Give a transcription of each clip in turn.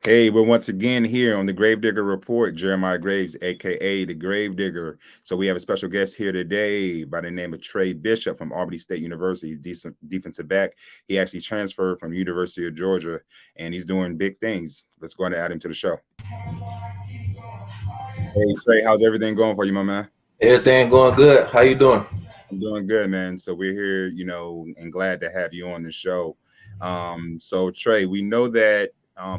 Hey, we're once again here on the Gravedigger Report. Jeremiah Graves, aka the Gravedigger. So we have a special guest here today by the name of Trey Bishop from Albany State University, defensive back. He actually transferred from University of Georgia, and he's doing big things. Let's go ahead and add him to the show. Hey Trey, how's everything going for you, my man? Everything going good. How you doing? I'm doing good, man. So we're here, and glad to have you on the show. So Trey, we know that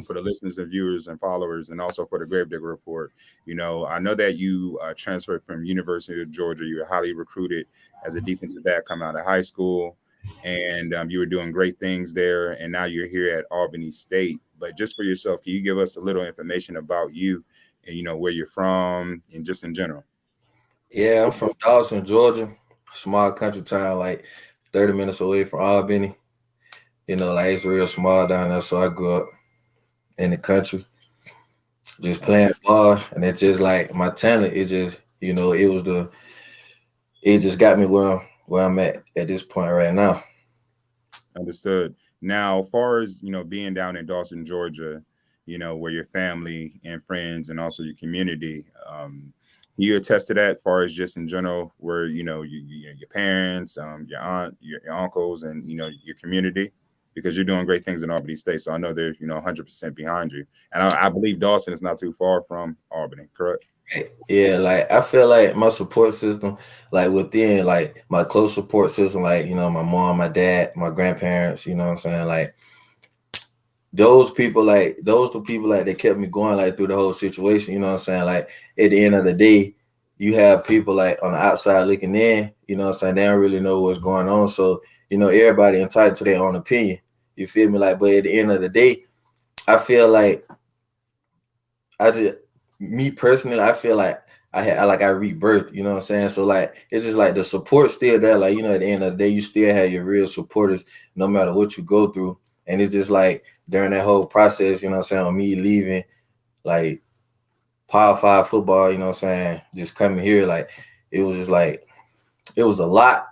for the listeners and viewers and followers, and also for the Gravedigger Report, I know that you transferred from University of Georgia. You were highly recruited as a defensive back coming out of high school, and you were doing great things there. And now you're here at Albany State. But just for yourself, can you give us a little information about you and where you're from and just in general? Yeah, I'm from Dawson, Georgia. Small country town, like 30 minutes away from Albany. Like it's real small down there. So I grew up in the country, just playing ball, and it's just like my talent. It just, it just got me where I'm at this point right now. Understood. Now, as far as being down in Dawson, Georgia, where your family and friends and also your community, you attest to that. As far as just in general, where your parents, your aunt, your uncles, and your community, because you're doing great things in Albany State. So I know they're 100% behind you, and I believe Dawson is not too far from Albany, correct? Yeah, like I feel like my support system, like within like my close support system, like, my mom, my dad, my grandparents, you know what I'm saying? Like those the people like that kept me going like through the whole situation, you know what I'm saying? Like at the end of the day, you have people like on the outside looking in, you know what I'm saying? They don't really know what's going on. So, everybody entitled to their own opinion. You feel me? Like, but at the end of the day, I feel like I just me personally, I feel like I rebirthed, you know what I'm saying? So like it's just like the support still there. Like, at the end of the day, you still have your real supporters no matter what you go through. And it's just like during that whole process, you know what I'm saying, of me leaving like Power Five football, you know what I'm saying, just coming here, like it was just like it was a lot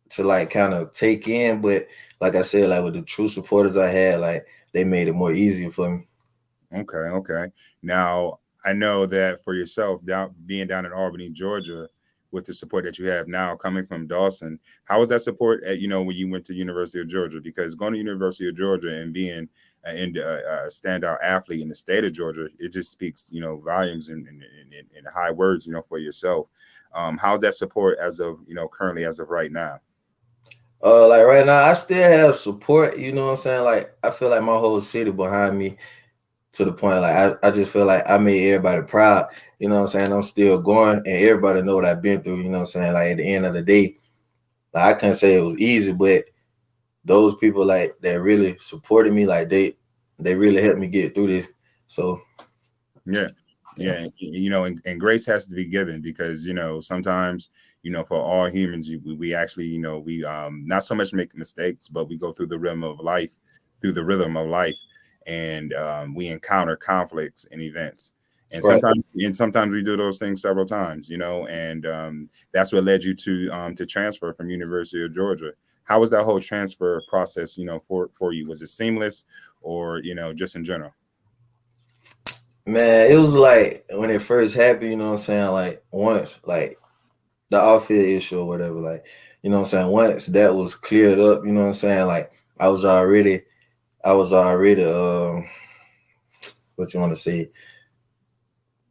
to like kind of take in. But like I said, like with the true supporters I had, like they made it more easier for me. Okay, okay. Now I know that for yourself, being down in Albany, Georgia, with the support that you have now coming from Dawson, how was that support at when you went to University of Georgia? Because going to University of Georgia and being a standout athlete in the state of Georgia, it just speaks volumes and high words for yourself. How's that support as of currently as of right now? Like right now, I still have support, you know what I'm saying? Like I feel like my whole city behind me to the point like I just feel like I made everybody proud, you know what I'm saying? I'm still going and everybody know what I've been through, you know what I'm saying? Like at the end of the day, like I can't say it was easy, but those people like that really supported me, like they really helped me get through this. So Yeah. yeah. Yeah. And grace has to be given because, sometimes, for all humans, we actually, we not so much make mistakes, but we go through the rhythm of life, through the rhythm of life, and we encounter conflicts and events. Right. And sometimes we do those things several times, and that's what led you to transfer from University of Georgia. How was that whole transfer process, for you? Was it seamless or, just in general? Man, it was like when it first happened, you know what I'm saying? Like once like the outfield issue or whatever, like, you know what I'm saying? Once that was cleared up, you know what I'm saying? Like I was already I was already what you want to say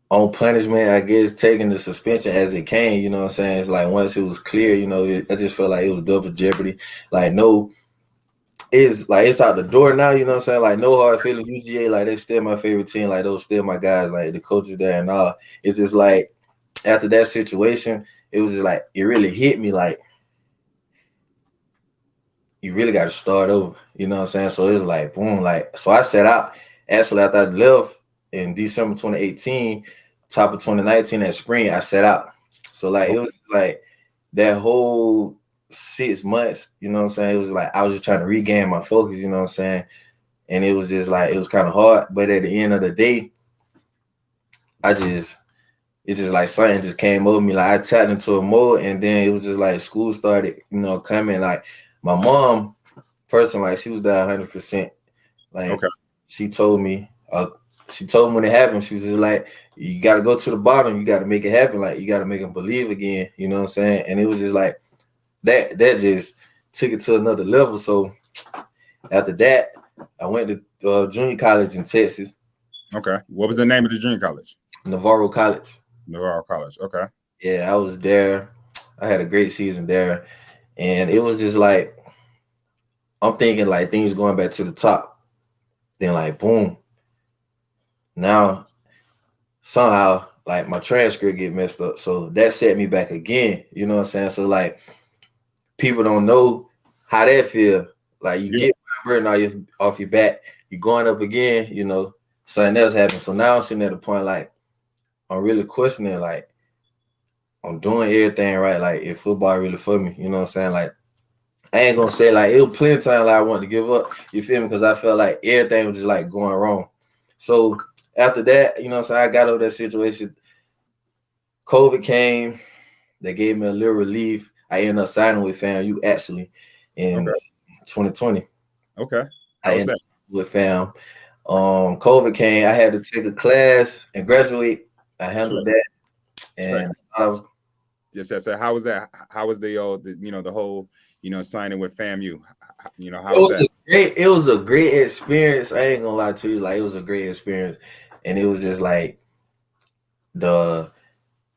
on punishment, I guess, taking the suspension as it came, you know what I'm saying? It's like once it was clear, I just felt like it was double jeopardy. Like no, it's like it's out the door now, you know what I'm saying? Like no hard feelings. UGA, like they still my favorite team, like those still my guys, like the coaches there and all. It's just like after that situation, it was just like it really hit me like you really got to start over. You know what I'm saying? So it was like boom, like so I set out actually after I left in December 2018, top of 2019 that spring, I set out. So like it was like that whole 6 months, you know what I'm saying? It was like I was just trying to regain my focus, you know what I'm saying? And it was just like it was kind of hard. But at the end of the day, I just it's just like something just came over me. Like I tapped into a mode and then it was just like school started, coming. Like my mom person, like she was there 100%. Like Okay. she told me she told me when it happened, she was just like, you got to go to the bottom. You got to make it happen. Like, you got to make them believe again. You know what I'm saying? And it was just like, that just took it to another level. So after that, I went to junior college in Texas. Okay. What was the name of the junior college? Navarro College. Navarro College. Okay. Yeah, I was there. I had a great season there. And it was just like, I'm thinking like things going back to the top. Then like, boom. Now, somehow, like my transcript get messed up. So that set me back again. You know what I'm saying? So like, people don't know how that feel. Like you get burden off your back. You're going up again, you know, something else happened. So now I'm sitting at the point like, I'm really questioning, like, I'm doing everything right. Like, if football really for me, you know what I'm saying? Like, I ain't gonna say like it was plenty of time like I wanted to give up. You feel me? Because I felt like everything was just like going wrong. So after that, you know what I'm saying, I got over that situation. COVID came, they gave me a little relief. I ended up signing with FAMU actually in 2020. Okay. I ended up with FAM. COVID came, I had to take a class and graduate. I handled that. And I was just said, how was that? How was the whole, signing with FAMU? How was that? It was a great experience. I ain't gonna lie to you. Like, it was a great experience. And it was just like the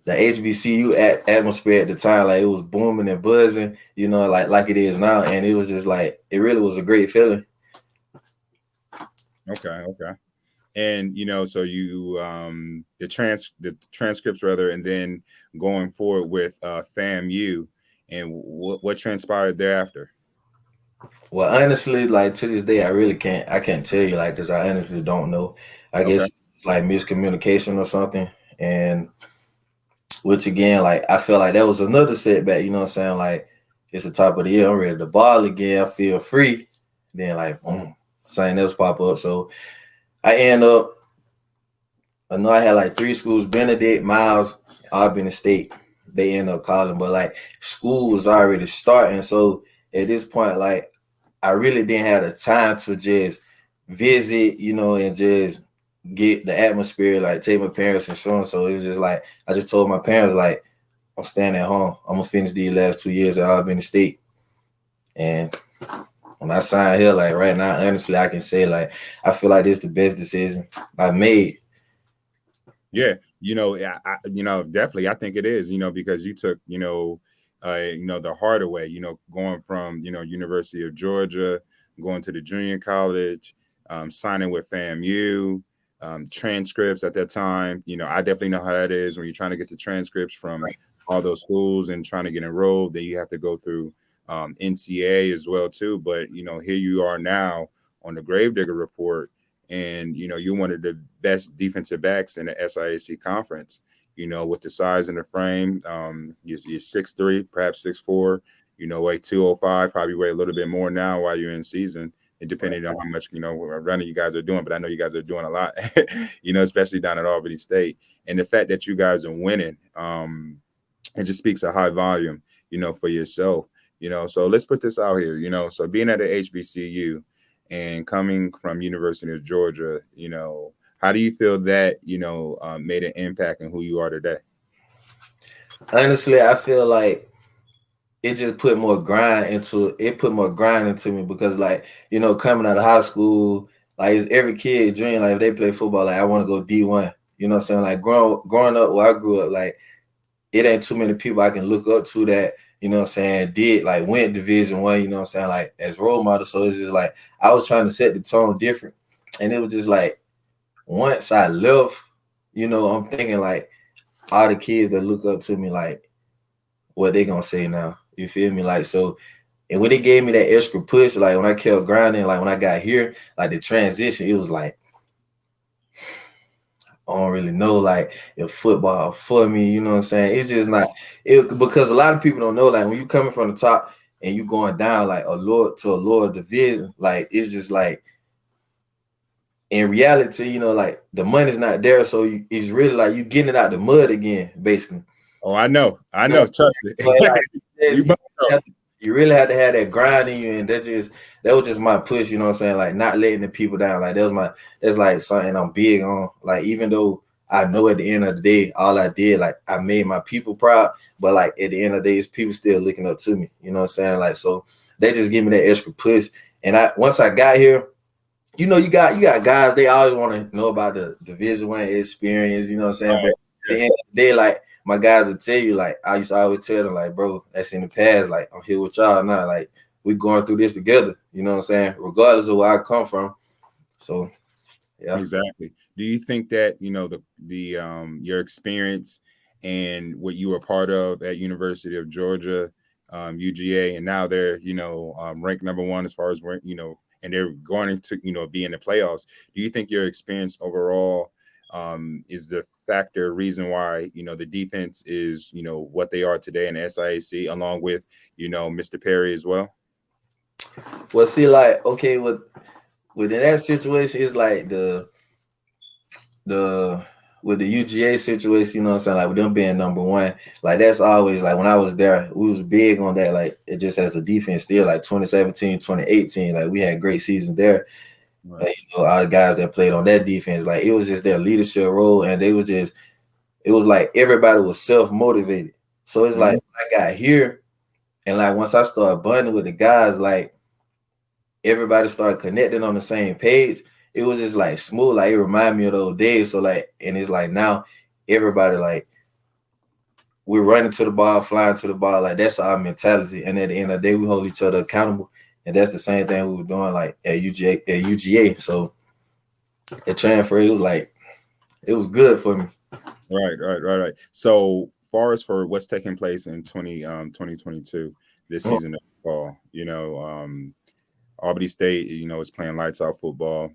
HBCU atmosphere at the time, like it was booming and buzzing, like it is now. And it was just like, it really was a great feeling. Okay. And so you the transcripts rather, and then going forward with FAMU, and what transpired thereafter? Well, honestly, like to this day, I can't tell you, like, because I honestly don't know. I guess it's like miscommunication or something. And which again, like, I feel like that was another setback, you know what I'm saying? Like, it's the top of the year, I'm ready to ball again, I feel free. Then like, boom, something else pop up. So I know I had like 3 schools: Benedict, Miles, Albany State. They end up calling, but like school was already starting. So at this point, like, I really didn't have the time to just visit, and just get the atmosphere, like take my parents and show them. So it was just like, I just told my parents, like, I'm staying at home. I'm gonna finish these last 2 years at Albany State. And when I signed here, like right now, honestly, I can say like I feel like this is the best decision I made. Yeah, definitely, I think it is. Because you took, the harder way. Going from University of Georgia, going to the junior college, signing with FAMU, transcripts at that time. I definitely know how that is when you're trying to get the transcripts from all those schools and trying to get enrolled. Then you have to go through NCA as well too. But here you are now on the Gravedigger Report, and you're one of the best defensive backs in the SIAC conference. With the size and the frame, you're 6'3", perhaps 6'4", weigh 205, probably weigh a little bit more now while you're in season, and depending on how much running you guys are doing. But I know you guys are doing a lot, especially down at Albany State. And the fact that you guys are winning, it just speaks a high volume, for yourself. So let's put this out here. So being at the HBCU and coming from University of Georgia, how do you feel that made an impact in who you are today? Honestly, I feel like it just put more grind into me, because like, coming out of high school, like every kid dream, like if they play football, like I want to go D1. You know what I'm saying? Like growing up where I grew up, like it ain't too many people I can look up to that, went Division 1, you know what I'm saying, like as role models. So it's just like I was trying to set the tone different. And it was just like once I left, I'm thinking like all the kids that look up to me, like what they gonna say now? You feel me? Like, so, and when they gave me that extra push, like when I kept grinding, like when I got here, like the transition, it was like, I don't really know, like, if football for me, you know what I'm saying? It's just not it, because a lot of people don't know, like when you coming from the top and you going down like a lower division, like it's just like in reality, like the money's not there, so it's really like you getting it out the mud again, basically. Oh, I know. Trust me. Like, you really had to have that grind in you, and that was just my push, you know what I'm saying? Like not letting the people down. Like that's like something I'm big on. Like even though I know at the end of the day, all I did, like I made my people proud, but like at the end of the day, it's people still looking up to me. You know what I'm saying? Like so they just give me that extra push. And once I got here, you got guys, they always want to know about the Division One experience, you know what I'm saying? But Right. at the end of the day, like my guys will tell you, like I used to always tell them, like, bro, that's in the past. Like I'm here with y'all now. Like we going through this together, you know what I'm saying? Regardless of where I come from. So yeah. Exactly. Do you think that the your experience and what you were part of at University of Georgia, UGA, and now they're ranked number one as far as and they're going to be in the playoffs. Do you think your experience overall is the factor reason why the defense is what they are today in the SIAC, along with Mr. Perry as well? Well, see, like okay, within that situation, it's like the with the UGA situation, you know what I'm saying? Like with them being number one, like that's always like when I was there, we was big on that. Like it just as a defense still like 2017, 2018, like we had great seasons there. Right. Like, all the guys that played on that defense, like it was just their leadership role, and it was like everybody was self-motivated. So it's like when I got here and like once I started bonding with the guys, like everybody started connecting on the same page. It was just like smooth, like it reminded me of those days. So like, and it's like now everybody like we're running to the ball, flying to the ball, like that's our mentality. And at the end of the day, we hold each other accountable, and that's the same thing we were doing like at UGA. So the transfer, it was like it was good for me. Right. So far as for what's taking place in 2022, this season of fall, Albany State, is playing lights out football,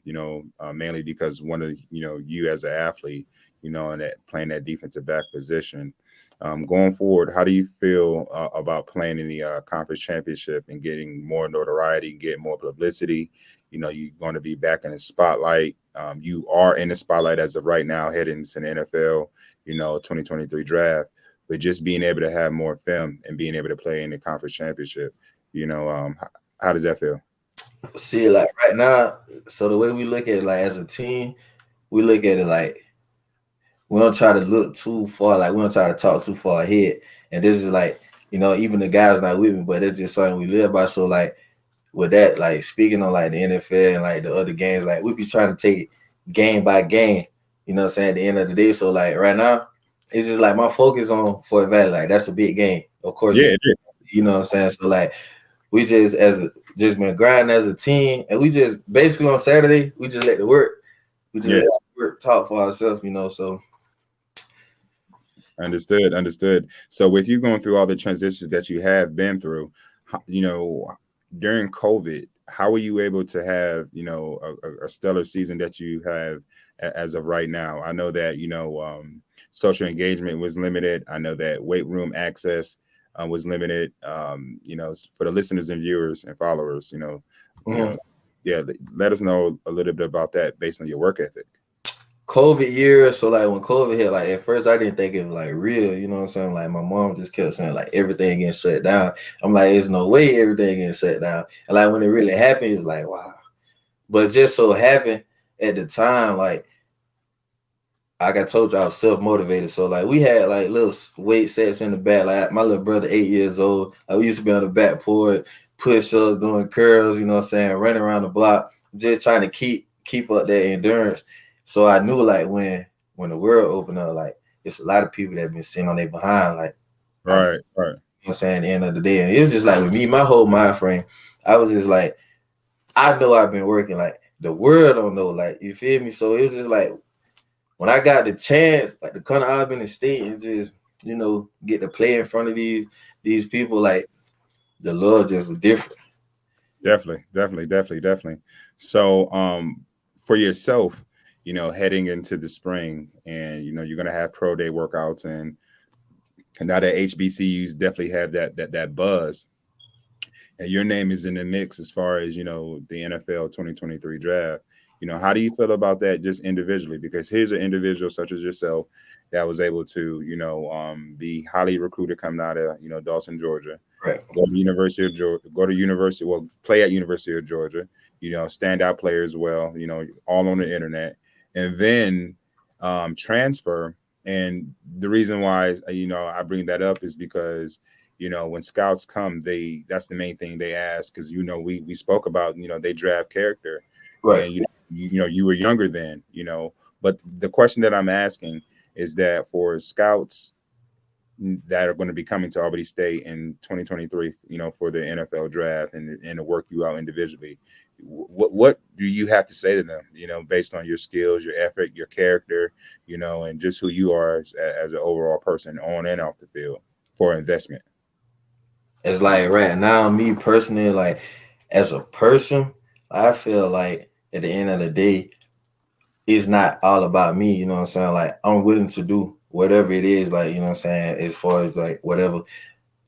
mainly because one of, you as an athlete, and that playing that defensive back position. Going forward, how do you feel about playing in the conference championship and getting more notoriety, getting more publicity? You're going to be back in the spotlight. You are in the spotlight as of right now, heading into the NFL, 2023 draft. But just being able to have more film and being able to play in the conference championship, how does that feel? See, like right now, so the way we look at it, like as a team, we look at it like we don't try to look too far, like we don't try to talk too far ahead. And this is like, even the guys not with me, but it's just something we live by. So like with that, like speaking on like the NFL and like the other games, like we be trying to take it game by game, you know what I'm saying, at the end of the day. So like right now, it's just like my focus on Fort Valley, like that's a big game. Of course, Yeah, it is. you know what I'm saying? So like we just been grinding as a team, and we just basically on Saturday, we just let the work let the work talk for ourselves, so Understood. So with you going through all the transitions that you have been through, during COVID, how were you able to have, a stellar season that you have as of right now? I know that, social engagement was limited. I know that weight room access was limited. For the listeners and viewers and followers, yeah, let us know a little bit about that based on your work ethic. COVID year. So like when COVID hit, like at first I didn't think it was like real, you know what I'm saying? Like my mom just kept saying like everything getting shut down. I'm like, there's no way everything getting shut down. And like when it really happened, it was like, wow. But just so happened at the time, like I told you, I was self-motivated. So like we had like little weight sets in the back. Like my little brother, 8 years old, like we used to be on the back porch, push-ups, doing curls, you know what I'm saying, running around the block, just trying to keep up that endurance. So I knew like when the world opened up, like it's a lot of people that have been sitting on their behind, like Right. You know what I'm saying, at the end of the day. And it was just like with me, my whole mind frame, I was just like, I know I've been working, like the world don't know, like you feel me? So it was just like when I got the chance, like to come to Albany State and just, get to play in front of these people, like the love just was different. Definitely. So, for yourself, heading into the spring, and you're gonna have pro day workouts, and now that HBCUs definitely have that buzz, and your name is in the mix as far as the NFL 2023 draft. How do you feel about that just individually? Because here's an individual such as yourself that was able to be highly recruited coming out of Dawson, Georgia. Right. Go to University of Georgia, well, play at University of Georgia, standout player as well, all on the internet, and then transfer. And the reason why, I bring that up is because, when scouts come, that's the main thing they ask. Cause, we spoke about, they draft character, Right. and, you were younger then, but the question that I'm asking is that for scouts that are going to be coming to Albany State in 2023, for the NFL draft and to work you out individually. What do you have to say to them, based on your skills, your effort, your character, and just who you are as an overall person on and off the field for investment? It's like right now, me personally, like as a person, I feel like at the end of the day, it's not all about me, you know what I'm saying? Like I'm willing to do whatever it is, like, you know what I'm saying, as far as like whatever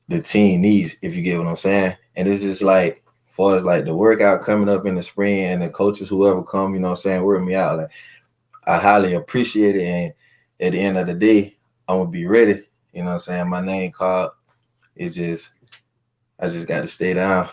the team needs, if you get what I'm saying. And it's just like as far as like the workout coming up in the spring and the coaches, whoever come, you know what I'm saying, work me out. Like I highly appreciate it. And at the end of the day, I'm gonna be ready. You know what I'm saying? My name called. It's just I just got to stay down.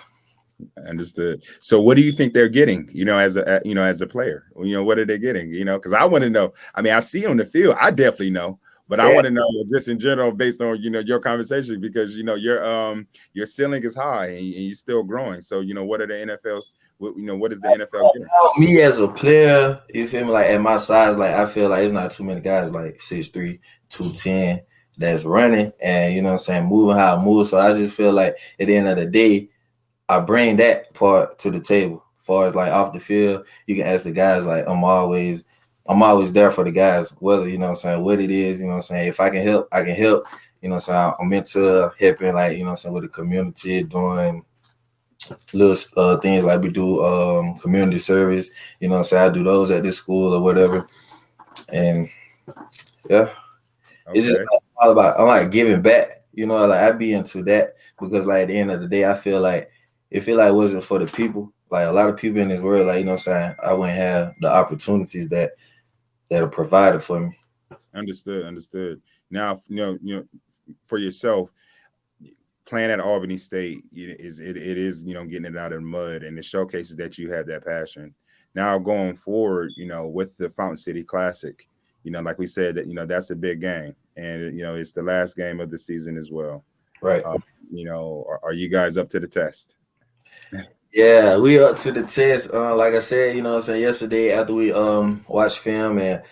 Understood. So what do you think they're getting, as a player? What are they getting? Because I want to know. I mean, I see on the field, I definitely know, but I Yeah. want to know just in general based on, your conversation, because your ceiling is high and you're still growing. So, what are the NFL's what is the NFL getting? Me as a player, you feel me? Like at my size, like I feel like it's not too many guys like 6'3", 210 that's running and you know what I'm saying, moving how I move. So I just feel like at the end of the day, I bring that part to the table. As far as like off the field, you can ask the guys like I'm always there for the guys, whether you know what I'm saying, what it is, you know what I'm saying. If I can help, I can help. You know what I'm saying? I'm into helping like, you know what I'm saying, with the community, doing little things like we do community service, you know what I'm saying? I do those at this school or whatever. And yeah, it's just Okay. like, all about I'm like giving back, you know, like I be into that because like at the end of the day, I feel like if it like wasn't for the people, like a lot of people in this world, like you know what I'm saying, I wouldn't have the opportunities that are provided for me. Understood. Now, for yourself, playing at Albany State it is getting it out of the mud, and it showcases that you have that passion. Now going forward, with the Fountain City Classic, like we said, that that's a big game, and it's the last game of the season as well. Right. Are you guys up to the test? Yeah, we up to the test. Like I said, you know what I'm saying, yesterday after we watched film and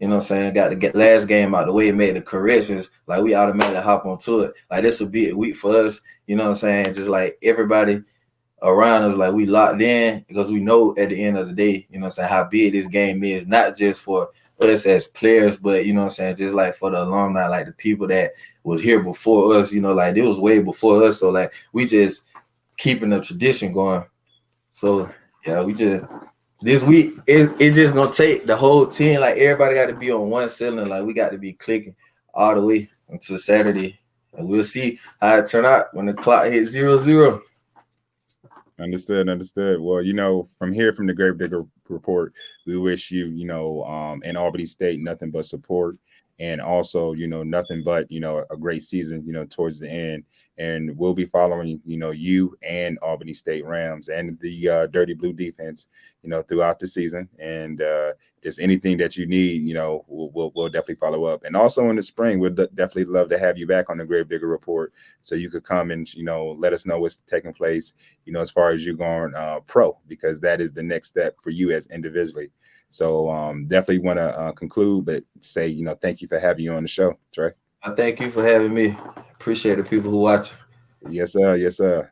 you know what I'm saying, got to get last game out the way, made the corrections, like we automatically hop onto it. Like this will be a week for us, you know what I'm saying? Just like everybody around us, like we locked in because we know at the end of the day, you know what I'm saying, how big this game is, not just for us as players, but you know what I'm saying, just like for the alumni, like the people that was here before us, you know, like it was way before us. So like we just keeping the tradition going. So yeah, we just this week it just gonna take the whole team. Like everybody got to be on one cylinder. Like we got to be clicking all the way until Saturday, and we'll see how it turn out when the clock hits 0-0. Understood. Well, from here, from the Gravedigger Report, we wish you, in Albany State, nothing but support, and also, nothing but, a great season, towards the end. And we'll be following, you and Albany State Rams and the Dirty Blue defense, throughout the season. And just anything that you need, we'll definitely follow up. And also in the spring, we'd definitely love to have you back on the Gravedigger Report, so you could come and, let us know what's taking place, as far as you going pro, because that is the next step for you as individually. So definitely want to conclude, but say, thank you for having you on the show, Trey. I thank you for having me. Appreciate the people who watch. Yes, sir. Yes, sir.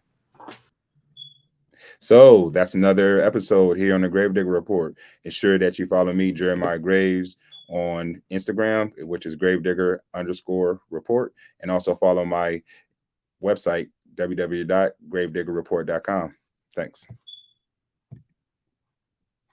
So that's another episode here on the Gravedigger Report. Ensure that you follow me, Jeremiah Graves, on Instagram, which is Gravedigger_report, and also follow my website, www.gravediggerreport.com. Thanks.